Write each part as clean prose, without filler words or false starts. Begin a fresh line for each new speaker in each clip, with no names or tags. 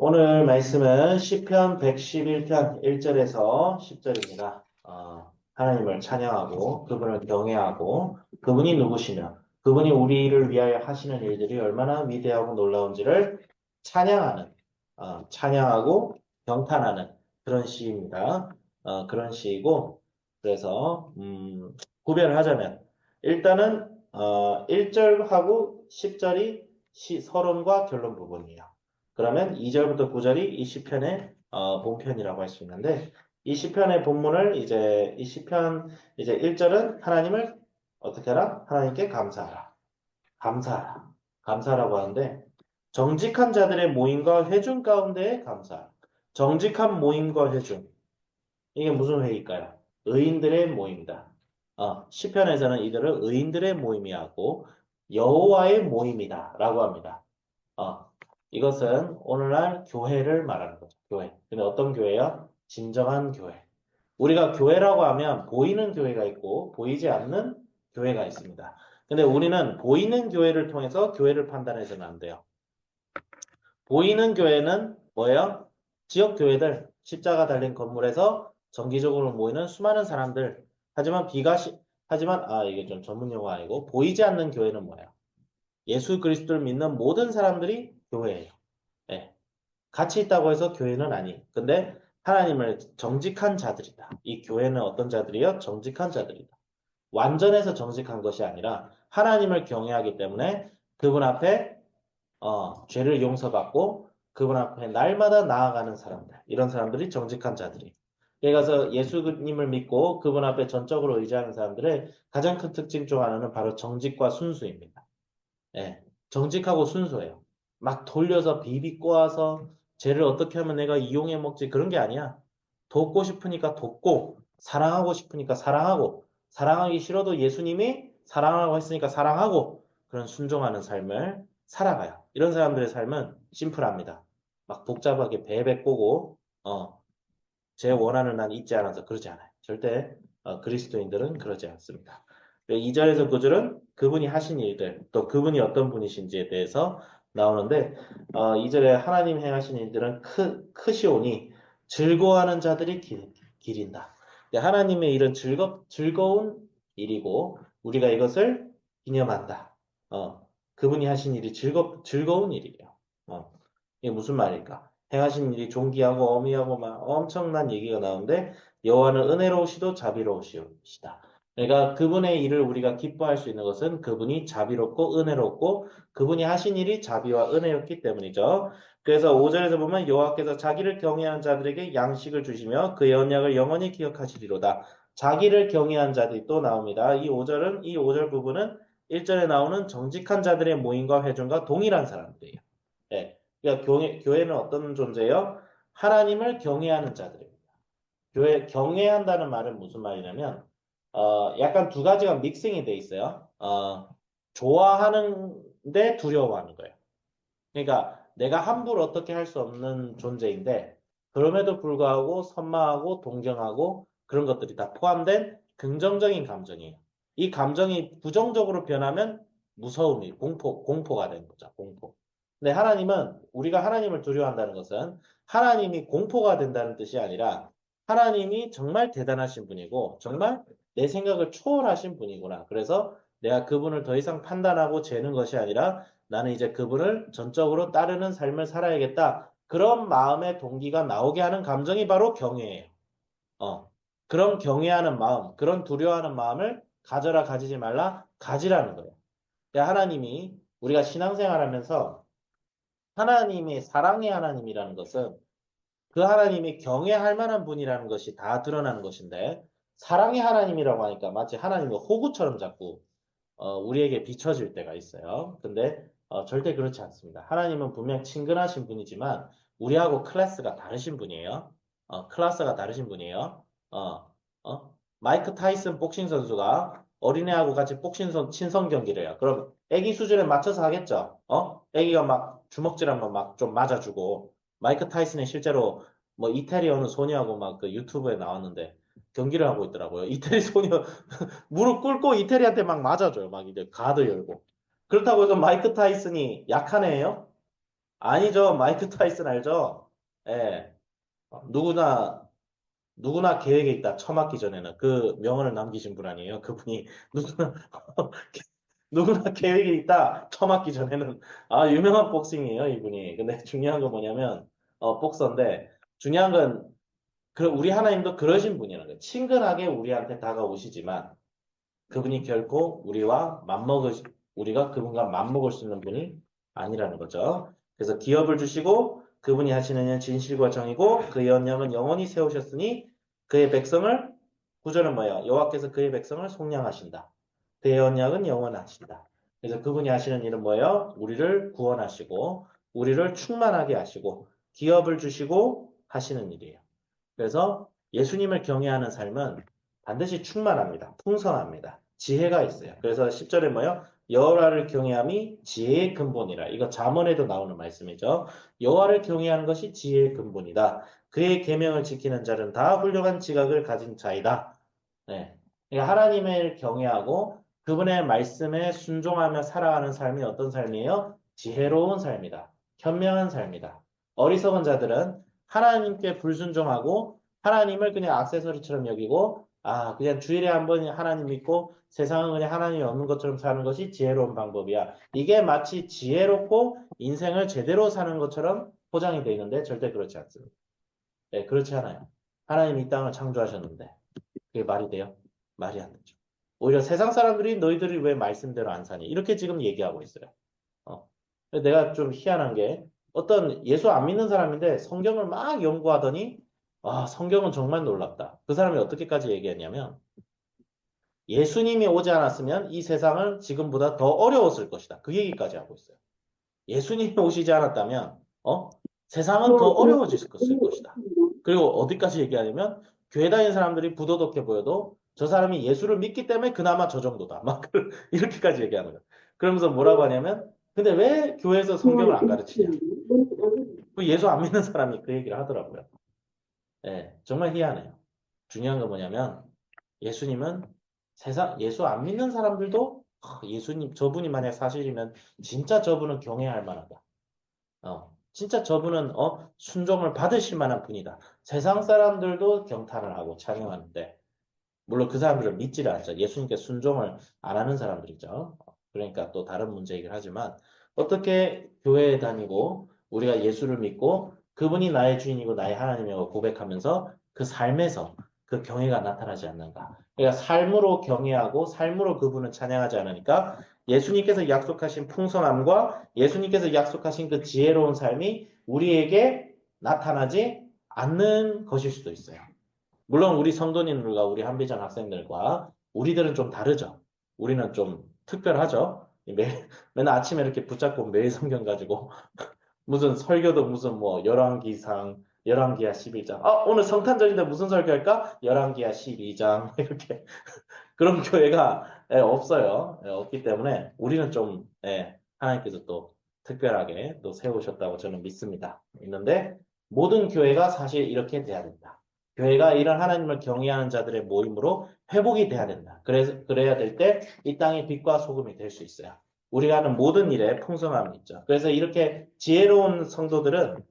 오늘 말씀은 시편 111편 1절에서 10절입니다. 하나님을 찬양하고 그분을 경외하고 그분이 누구시며 그분이 우리를 위하여 하시는 일들이 얼마나 위대하고 놀라운지를 찬양하는 찬양하고 경탄하는 그런 시입니다. 그런 시이고 그래서 구별을 하자면 일단은 1절하고 10절이 서론과 결론 부분이에요. 그러면 2절부터 9절이 이 시편의 본편이라고 할 수 있는데 이 시편의 본문을 이 시편 이제 1절은 하나님을 어떻게 하라? 하나님께 감사하라. 감사하라. 감사라고 하는데 정직한 자들의 모임과 회중 가운데에 감사. 정직한 모임과 회중. 이게 무슨 회의일까요? 의인들의 모임이다. 시편에서는 이들을 의인들의 모임이라고 여호와의 모임이다라고 합니다. 어, 이것은 오늘날 교회를 말하는 거죠. 교회. 근데 어떤 교회요? 진정한 교회. 우리가 교회라고 하면 보이는 교회가 있고 보이지 않는 교회가 있습니다. 근데 우리는 보이는 교회를 통해서 교회를 판단해서는 안 돼요. 보이는 교회는 뭐예요? 지역 교회들, 십자가 달린 건물에서 정기적으로 모이는 수많은 사람들. 하지만 이게 좀 전문 용어 아니고 보이지 않는 교회는 뭐예요? 예수 그리스도를 믿는 모든 사람들이 교회예요. 예. 같이 있다고 해서 교회는 아니. 근데 하나님을 정직한 자들이다. 이 교회는 어떤 자들이요? 정직한 자들이다. 완전해서 정직한 것이 아니라 하나님을 경외하기 때문에 그분 앞에 죄를 용서받고 그분 앞에 날마다 나아가는 사람들. 이런 사람들이 정직한 자들이. 여기 가서 예수님을 믿고 그분 앞에 전적으로 의지하는 사람들의 가장 큰 특징 중 하나는 바로 정직과 순수입니다. 예, 정직하고 순수해요. 막 돌려서 비비 꼬아서 쟤를 어떻게 하면 내가 이용해 먹지 그런 게 아니야. 돕고 싶으니까 돕고 사랑하고 싶으니까 사랑하고 사랑하기 싫어도 예수님이 사랑하라고 했으니까 사랑하고 그런 순종하는 삶을 살아가요. 이런 사람들의 삶은 심플합니다. 막 복잡하게 베베 꼬고 제 원하는 난 잊지 않아서 그러지 않아요. 절대 그리스도인들은 그러지 않습니다. 2절에서 9절은 그분이 하신 일들, 또 그분이 어떤 분이신지에 대해서 나오는데 2절에 하나님 행하신 일들은 크시오니 즐거워하는 자들이 기린다. 하나님의 일은 즐거운 일이고 우리가 이것을 기념한다. 그분이 하신 일이 즐거운 일이에요. 이게 무슨 말일까? 행하신 일이 존귀하고 어미하고 막 엄청난 얘기가 나오는데 여호와는 은혜로우시도 자비로우시다. 그러니까 그분의 일을 우리가 기뻐할 수 있는 것은 그분이 자비롭고 은혜롭고 그분이 하신 일이 자비와 은혜였기 때문이죠. 그래서 5절에서 보면 여호와께서 자기를 경외하는 자들에게 양식을 주시며 그의 언약을 영원히 기억하시리로다. 자기를 경외한 자들이 또 나옵니다. 이 5절 부분은 1절에 나오는 정직한 자들의 모임과 회중과 동일한 사람들이에요. 예. 그러니까 교회는 어떤 존재예요? 하나님을 경외하는 자들입니다. 경외한다는 말은 무슨 말이냐면, 약간 두 가지가 믹싱이 돼 있어요. 좋아하는데 두려워하는 거예요. 그러니까 내가 함부로 어떻게 할 수 없는 존재인데, 그럼에도 불구하고 선망하고 동경하고 그런 것들이 다 포함된 긍정적인 감정이에요. 이 감정이 부정적으로 변하면 무서움이, 공포가 되는 거죠. 공포. 근데 우리가 하나님을 두려워한다는 것은 하나님이 공포가 된다는 뜻이 아니라 하나님이 정말 대단하신 분이고 정말 내 생각을 초월하신 분이구나. 그래서 내가 그분을 더 이상 판단하고 재는 것이 아니라 나는 이제 그분을 전적으로 따르는 삶을 살아야겠다. 그런 마음의 동기가 나오게 하는 감정이 바로 경외예요. 어. 그런 경외하는 마음, 그런 두려워하는 마음을 가져라 가지지 말라 가지라는 거예요. 그러니까 하나님이 우리가 신앙생활하면서 하나님이 사랑의 하나님이라는 것은 그 하나님이 경외할 만한 분이라는 것이 다 드러나는 것인데 사랑의 하나님이라고 하니까 마치 하나님의 호구처럼 자꾸 우리에게 비춰질 때가 있어요. 근데 절대 그렇지 않습니다. 하나님은 분명 친근하신 분이지만 우리하고 클래스가 다르신 분이에요. 클래스가 다르신 분이에요. 마이크 타이슨 복싱 선수가 어린애하고 같이 친선 경기를 해요. 그럼 애기 수준에 맞춰서 하겠죠? 애기가 막 주먹질하면 막 좀 맞아주고 마이크 타이슨이 실제로 뭐 이태리 어느 소녀하고 막 그 유튜브에 나왔는데 경기를 하고 있더라고요. 이태리 소녀 무릎 꿇고 이태리한테 막 맞아줘요. 막 이제 가드 열고. 그렇다고 해서 마이크 타이슨이 약한 애예요? 아니죠. 마이크 타이슨 알죠? 예. 누구나 계획에 있다. 처맞기 전에는 그 명언을 남기신 분 아니에요? 그분이 누구나 누구나 계획이 있다. 처맞기 전에는 유명한 복싱이에요, 이분이. 근데 중요한 건 뭐냐면 복서인데 중요한 건 우리 하나님도 그러신 분이라는 거예요. 친근하게 우리한테 다가오시지만 그분이 결코 우리가 그분과 맞먹을 수 있는 분이 아니라는 거죠. 그래서 기업을 주시고 그분이 하시는 일은 진실과 정이고 그의 언약은 영원히 세우셨으니 그의 백성을 구절은 뭐예요? 여호와께서 그의 백성을 속량하신다. 그의 언약은 영원하신다. 그래서 그분이 하시는 일은 뭐예요? 우리를 구원하시고 우리를 충만하게 하시고 기업을 주시고 하시는 일이에요. 그래서 예수님을 경외하는 삶은 반드시 충만합니다. 풍성합니다. 지혜가 있어요. 그래서 10절에 뭐요? 여호와를 경외함이 지혜의 근본이라. 이거 잠언에도 나오는 말씀이죠. 여호와를 경외하는 것이 지혜의 근본이다. 그의 계명을 지키는 자는 다 훌륭한 지각을 가진 자이다. 네. 그러니까 하나님을 경외하고 그분의 말씀에 순종하며 살아가는 삶이 어떤 삶이에요? 지혜로운 삶이다. 현명한 삶이다. 어리석은 자들은 하나님께 불순종하고 하나님을 그냥 액세서리처럼 여기고 그냥 주일에 한 번 하나님 믿고 세상은 그냥 하나님이 없는 것처럼 사는 것이 지혜로운 방법이야. 이게 마치 지혜롭고 인생을 제대로 사는 것처럼 포장이 되어 있는데 절대 그렇지 않습니다. 네, 그렇지 않아요. 하나님 이 땅을 창조하셨는데 그게 말이 돼요? 말이 안 되죠. 오히려 세상 사람들이 너희들이 왜 말씀대로 안 사니? 이렇게 지금 얘기하고 있어요. 어. 내가 좀 희한한 게 어떤 예수 안 믿는 사람인데 성경을 막 연구하더니 성경은 정말 놀랍다. 그 사람이 어떻게까지 얘기했냐면 예수님이 오지 않았으면 이 세상은 지금보다 더 어려웠을 것이다. 그 얘기까지 하고 있어요. 예수님이 오시지 않았다면 세상은 더 어려워졌을 것이다. 그리고 어디까지 얘기하냐면 교회 다니는 사람들이 부도덕해 보여도 저 사람이 예수를 믿기 때문에 그나마 저 정도다. 막 이렇게까지 얘기하는 거예요. 그러면서 뭐라고 하냐면 근데 왜 교회에서 성경을 안 가르치냐? 그 예수 안 믿는 사람이 그 얘기를 하더라고요. 예, 정말 희한해요. 중요한 건 뭐냐면 예수님은 예수 안 믿는 사람들도 예수님 저분이 만약 사실이면 진짜 저분은 경외할 만하다. 진짜 저분은 순종을 받으실 만한 분이다. 세상 사람들도 경탄을 하고 찬양하는데 물론 그 사람들은 믿지를 않죠. 예수님께 순종을 안 하는 사람들이죠. 그러니까 또 다른 문제이긴 하지만 어떻게 교회에 다니고 우리가 예수를 믿고 그분이 나의 주인이고 나의 하나님이라고 고백하면서 그 삶에서 그 경외가 나타나지 않는가. 그러니까 삶으로 경외하고 삶으로 그분을 찬양하지 않으니까 예수님께서 약속하신 풍성함과 예수님께서 약속하신 그 지혜로운 삶이 우리에게 나타나지 않는 것일 수도 있어요. 물론 우리 성도님들과 우리 한비전 학생들과 우리들은 좀 다르죠. 우리는 좀 특별하죠. 맨날 아침에 이렇게 붙잡고 매일 성경 가지고 무슨 설교도 무슨 뭐 열왕기상, 열왕기하 11장. 오늘 성탄절인데 무슨 설교할까? 열왕기하 12장. 이렇게 그런 교회가 없어요. 없기 때문에 우리는 좀 하나님께서 또 특별하게 또 세우셨다고 저는 믿습니다. 있는데 모든 교회가 사실 이렇게 돼야 된다. 교회가 이런 하나님을 경외하는 자들의 모임으로 회복이 돼야 된다. 그래야 될 때 이 땅의 빛과 소금이 될 수 있어요. 우리가 하는 모든 일에 풍성함이 있죠. 그래서 이렇게 지혜로운 성도들은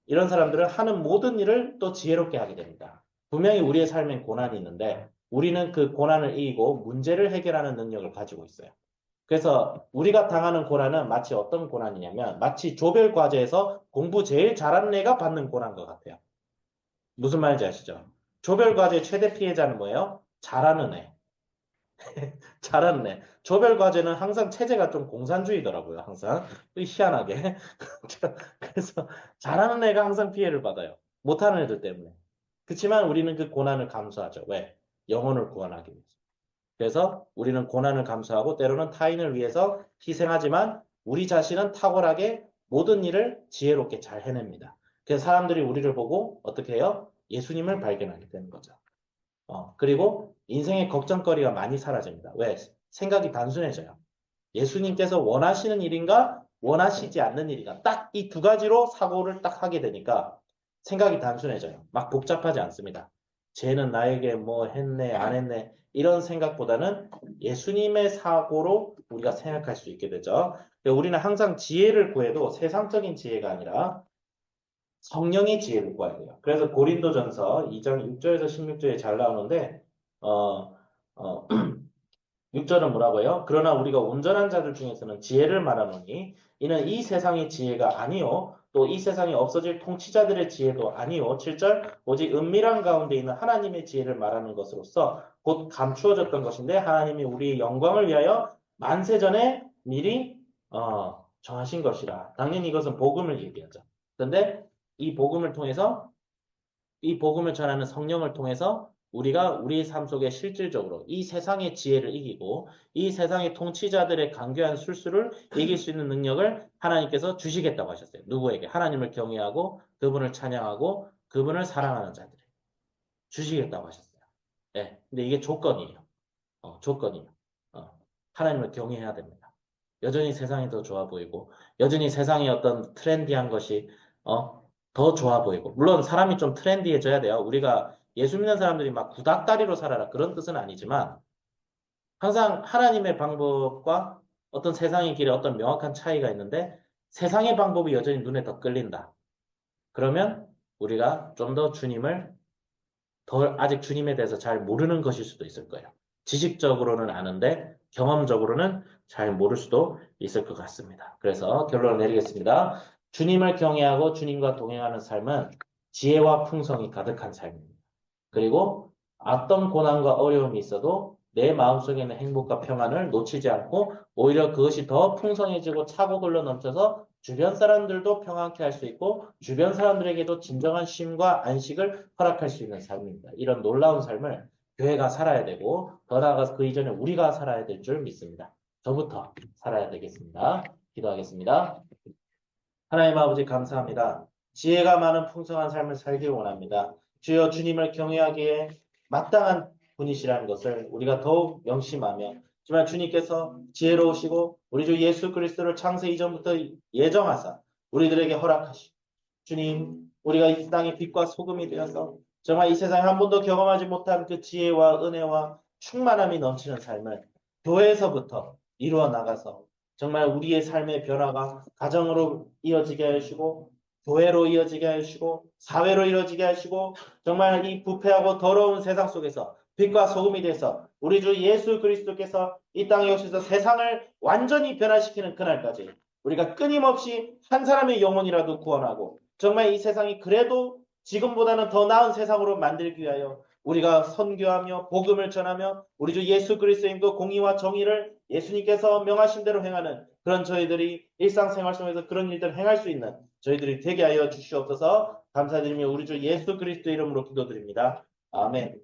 이런 사람들은 하는 모든 일을 또 지혜롭게 하게 됩니다. 분명히 우리의 삶엔 고난이 있는데 우리는 그 고난을 이기고 문제를 해결하는 능력을 가지고 있어요. 그래서 우리가 당하는 고난은 마치 어떤 고난이냐면 마치 조별 과제에서 공부 제일 잘하는 애가 받는 고난과 같아요. 무슨 말인지 아시죠? 조별 과제 최대 피해자는 뭐예요? 잘하는 애. 잘하는 애. 조별 과제는 항상 체제가 좀 공산주의더라고요. 항상 희한하게. 그래서 잘하는 애가 항상 피해를 받아요. 못하는 애들 때문에. 그렇지만 우리는 그 고난을 감수하죠. 왜? 영혼을 구원하기 위해서. 그래서 우리는 고난을 감수하고 때로는 타인을 위해서 희생하지만 우리 자신은 탁월하게 모든 일을 지혜롭게 잘 해냅니다. 그래서 사람들이 우리를 보고 어떻게 해요? 예수님을 발견하게 되는 거죠. 그리고 인생의 걱정거리가 많이 사라집니다. 왜? 생각이 단순해져요. 예수님께서 원하시는 일인가, 원하시지 않는 일인가. 딱 이 두 가지로 사고를 딱 하게 되니까 생각이 단순해져요. 막 복잡하지 않습니다. 쟤는 나에게 뭐 했네, 안 했네. 이런 생각보다는 예수님의 사고로 우리가 생각할 수 있게 되죠. 우리는 항상 지혜를 구해도 세상적인 지혜가 아니라 성령의 지혜를 구해야 돼요. 그래서 고린도전서 2장 6절에서 16절에 잘 나오는데, 어, 어, 6절은 뭐라고요? 그러나 우리가 온전한 자들 중에서는 지혜를 말하노니 이는 이 세상의 지혜가 아니요 또 이 세상에 없어질 통치자들의 지혜도 아니요 7절 오직 은밀한 가운데 있는 하나님의 지혜를 말하는 것으로서 곧 감추어졌던 것인데 하나님이 우리의 영광을 위하여 만세전에 미리 정하신 것이라. 당연히 이것은 복음을 얘기하죠. 그런데 이 복음을 통해서 이 복음을 전하는 성령을 통해서 우리가 우리 삶 속에 실질적으로 이 세상의 지혜를 이기고 이 세상의 통치자들의 간교한 술수를 이길 수 있는 능력을 하나님께서 주시겠다고 하셨어요. 누구에게? 하나님을 경외하고 그분을 찬양하고 그분을 사랑하는 자들에게 주시겠다고 하셨어요. 네, 근데 이게 조건이에요. 조건이에요. 하나님을 경외해야 됩니다. 여전히 세상이 더 좋아 보이고 여전히 세상의 어떤 트렌디한 것이 더 좋아 보이고 물론 사람이 좀 트렌디해져야 돼요. 우리가 예수 믿는 사람들이 막 구닥다리로 살아라 그런 뜻은 아니지만 항상 하나님의 방법과 어떤 세상의 길에 어떤 명확한 차이가 있는데 세상의 방법이 여전히 눈에 더 끌린다. 그러면 우리가 좀 더 주님을 더 아직 주님에 대해서 잘 모르는 것일 수도 있을 거예요. 지식적으로는 아는데 경험적으로는 잘 모를 수도 있을 것 같습니다. 그래서 결론을 내리겠습니다. 주님을 경외하고 주님과 동행하는 삶은 지혜와 풍성이 가득한 삶입니다. 그리고 어떤 고난과 어려움이 있어도 내 마음속에 있는 행복과 평안을 놓치지 않고 오히려 그것이 더 풍성해지고 차고 흘러 넘쳐서 주변 사람들도 평안케 할 수 있고 주변 사람들에게도 진정한 쉼과 안식을 허락할 수 있는 삶입니다. 이런 놀라운 삶을 교회가 살아야 되고 더 나아가서 그 이전에 우리가 살아야 될 줄 믿습니다. 저부터 살아야 되겠습니다. 기도하겠습니다. 하나님 아버지 감사합니다. 지혜가 많은 풍성한 삶을 살기를 원합니다. 주여 주님을 경외하기에 마땅한 분이시라는 것을 우리가 더욱 명심하며 정말 주님께서 지혜로우시고 우리 주 예수 그리스도를 창세 이전부터 예정하사 우리들에게 허락하시고 주님 우리가 이 땅의 빛과 소금이 되어서 정말 이 세상에 한 번도 경험하지 못한 그 지혜와 은혜와 충만함이 넘치는 삶을 교회에서부터 이루어 나가서 정말 우리의 삶의 변화가 가정으로 이어지게 하시고 교회로 이어지게 하시고 사회로 이어지게 하시고 정말 이 부패하고 더러운 세상 속에서 빛과 소금이 돼서 우리 주 예수 그리스도께서 이 땅에 오셔서 세상을 완전히 변화시키는 그날까지 우리가 끊임없이 한 사람의 영혼이라도 구원하고 정말 이 세상이 그래도 지금보다는 더 나은 세상으로 만들기 위하여 우리가 선교하며 복음을 전하며 우리 주 예수 그리스도의 그 공의와 정의를 예수님께서 명하신 대로 행하는 그런 저희들이 일상생활 속에서 그런 일들을 행할 수 있는 저희들이 되게 하여 주시옵소서. 감사드리며 우리 주 예수 그리스도 이름으로 기도드립니다. 아멘.